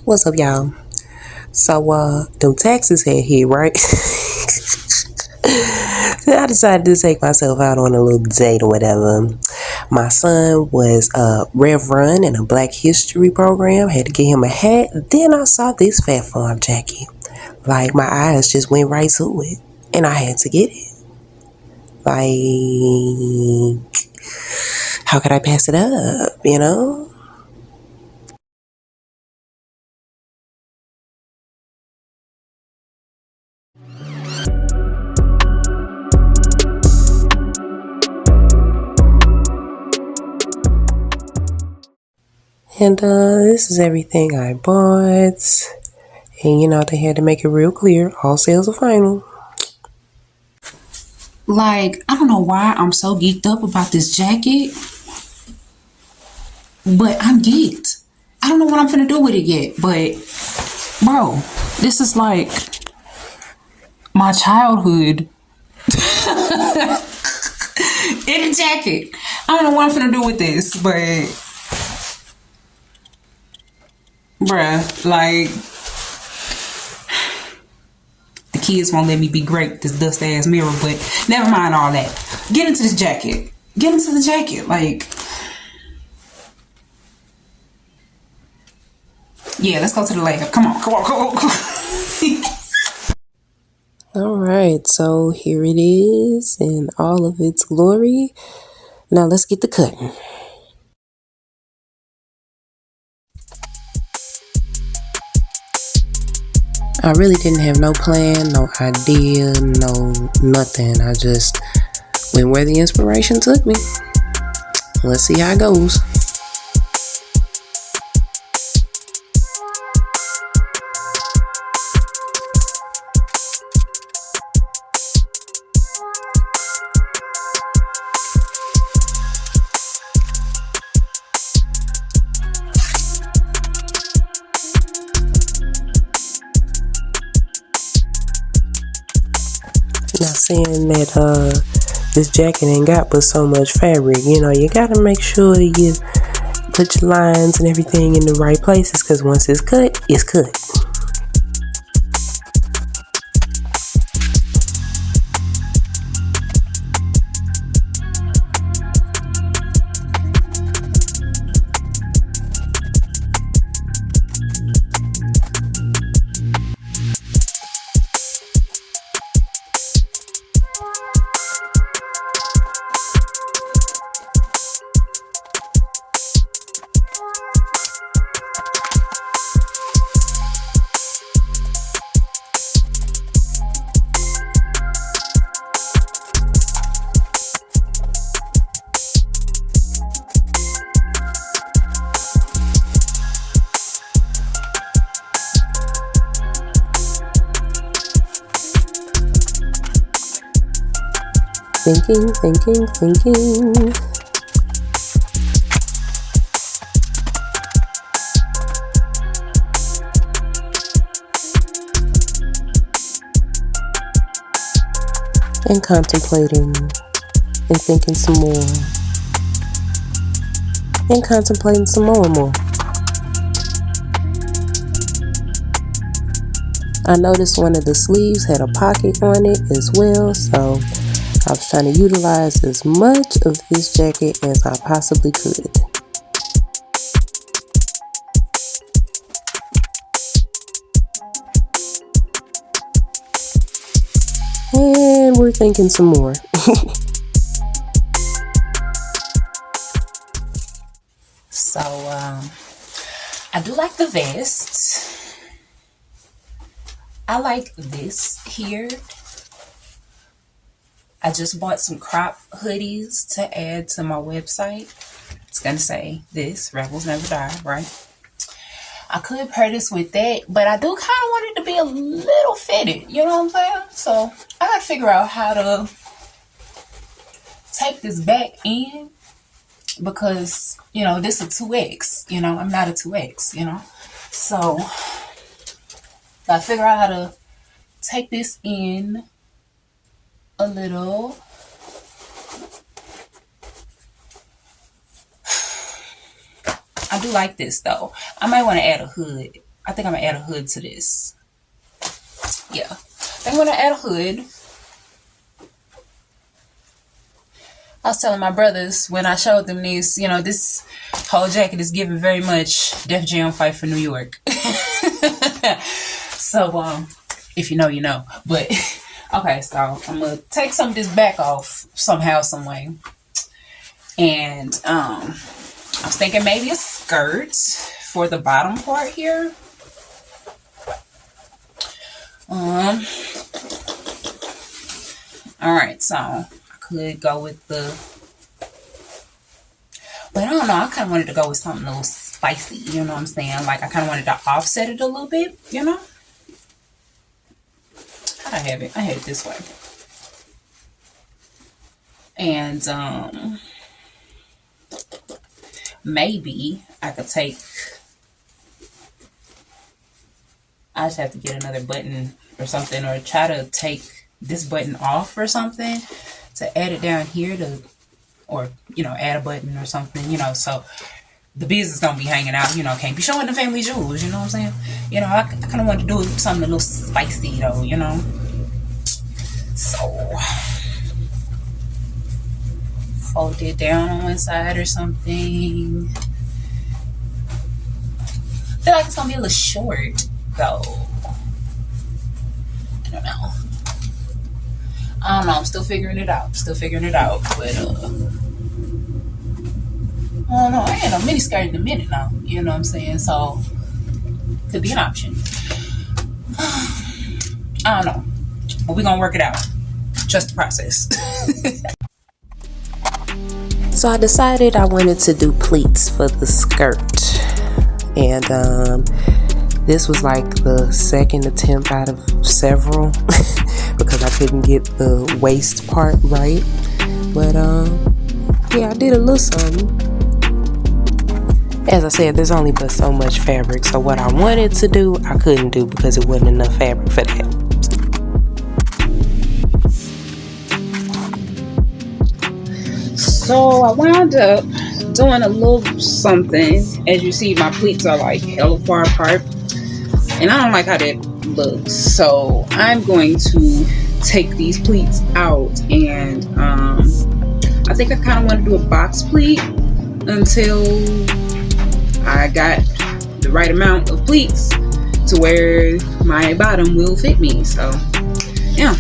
What's up, y'all? So, them taxes had hit, right? So I decided to take myself out on a little date or whatever. My son was Rev Run in a Black History program. Had to get him a hat. Then I saw this Phat Farm jacket. Like, my eyes just went right to it. And I had to get it. Like, how could I pass it up, you know? And this is everything I bought. And they had to make it real clear. All sales are final. Like, I don't know why I'm so geeked up about this jacket, but I'm geeked. I don't know what I'm finna do with it yet, but bro, this is like my childhood in a jacket. I don't know what I'm finna do with this, but bruh, like, the kids won't let me be great, this dust ass mirror, but never mind all that. Get into this jacket. Get into the jacket. Like, yeah, let's go to the lab. Come on. All right, so here it is in all of its glory. Now let's get the cutting. I really didn't have no plan, no idea, no nothing. I just went where the inspiration took me. Let's see how it goes. Not saying that this jacket ain't got but so much fabric. You gotta make sure you put your lines and everything in the right places, because once it's cut, it's cut. Thinking. And contemplating and thinking some more. And contemplating some more and more. I noticed one of the sleeves had a pocket on it as well, so I was trying to utilize as much of this jacket as I possibly could. And we're thinking some more. So, I do like the vest. I like this here. I just bought some crop hoodies to add to my website. It's gonna say this, Rebels Never Die, right? I could pair this with that, but I do kind of want it to be a little fitted, you know what I'm saying? So I gotta figure out how to take this back in, because, this is a 2X, I'm not a 2X, So gotta figure out how to take this in a little. I do like this though. I might want to add a hood I think I'm gonna add a hood to this. Yeah, I think I'm gonna add a hood. I was telling my brothers when I showed them this, this whole jacket is giving very much Def Jam Fight for New York. So, if you know, you know. But, okay, so I'm going to take some of this back off somehow, some way. And I was thinking maybe a skirt for the bottom part here. Alright, so I could go with but I don't know, I kind of wanted to go with something a little spicy, you know what I'm saying? Like, I kind of wanted to offset it a little bit, you know? How'd I have it? I had it this way. And, maybe I could I just have to get another button or something, or try to take this button off or something to add it down here or add a button or something, so the business gonna be hanging out, can't be showing the family jewels, you know what I'm saying? I kind of want to do something a little spicy though, so fold it down on one side or something. I feel like it's gonna be a little short though. I don't know. I'm still figuring it out. But I don't know. I ain't no mini skirt in a minute now. You know what I'm saying? So could be an option. I don't know. But we're gonna work it out. Trust the process. So I decided I wanted to do pleats for the skirt. And this was like the second attempt out of several because I couldn't get the waist part right. But yeah, I did a little something. As I said, there's only but so much fabric, so what I wanted to do, I couldn't do because it wasn't enough fabric for that. So I wound up doing a little something. As you see, my pleats are like hella far apart, and I don't like how that looks. So I'm going to take these pleats out, and I think I kind of want to do a box pleat until I got the right amount of pleats to where my bottom will fit me. So yeah.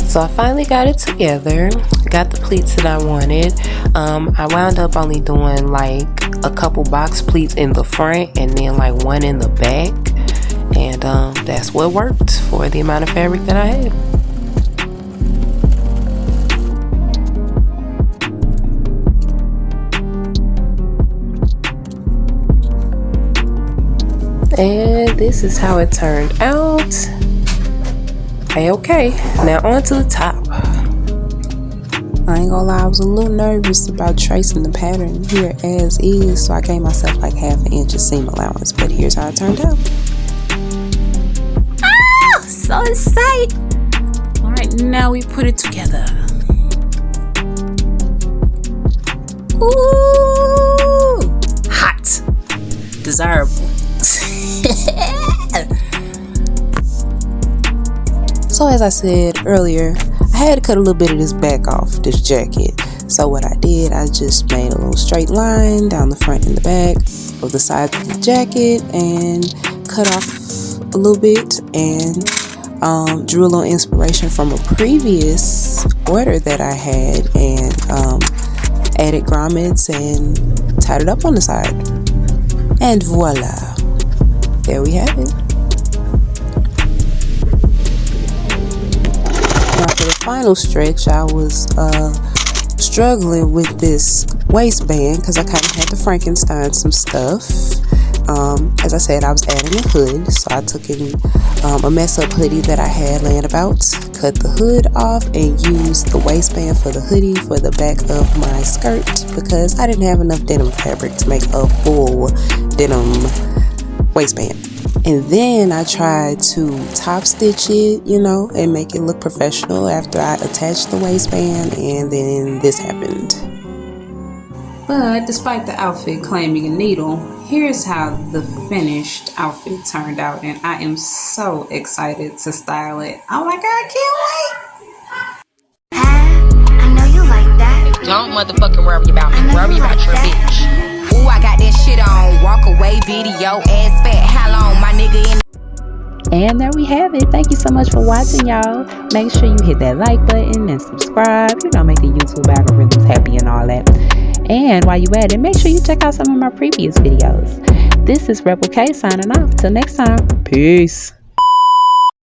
So I finally got it together, got the pleats that I wanted. I wound up only doing like a couple box pleats in the front and then like one in the back, and that's what worked for the amount of fabric that I had. And this is how it turned out. Okay, now on to the top. I ain't gonna lie, I was a little nervous about tracing the pattern here as is, so I gave myself like half an inch of seam allowance, but here's how it turned out. Ah, so excited! Alright, now we put it together. Ooh, hot, desirable. So as I said earlier, I had to cut a little bit of this back off this jacket. So what I did, I just made a little straight line down the front and the back of the sides of the jacket and cut off a little bit, and drew a little inspiration from a previous order that I had, and added grommets and tied it up on the side. And voila, there we have it. Now for the final stretch, I was struggling with this waistband because I kind of had to Frankenstein some stuff. As I said, I was adding a hood, so I took in a mess up hoodie that I had laying about, cut the hood off, and used the waistband for the hoodie for the back of my skirt because I didn't have enough denim fabric to make a full denim waistband. And then I tried to top stitch it, and make it look professional after I attached the waistband, and then this happened. But despite the outfit claiming a needle, here's how the finished outfit turned out, and I am so excited to style it. Oh my god, I can't wait! I know you like that. Don't motherfucking worry about me. Worry about your bitch. Ooh, I got that shit on. Walk away video. Ass fat. How long, my nigga in. And there we have it. Thank you so much for watching, y'all. Make sure you hit that like button and subscribe. You know, make the YouTube algorithms happy and all that. And while you at it, make sure you check out some of my previous videos. This is Rebel K signing off. Till next time. Peace.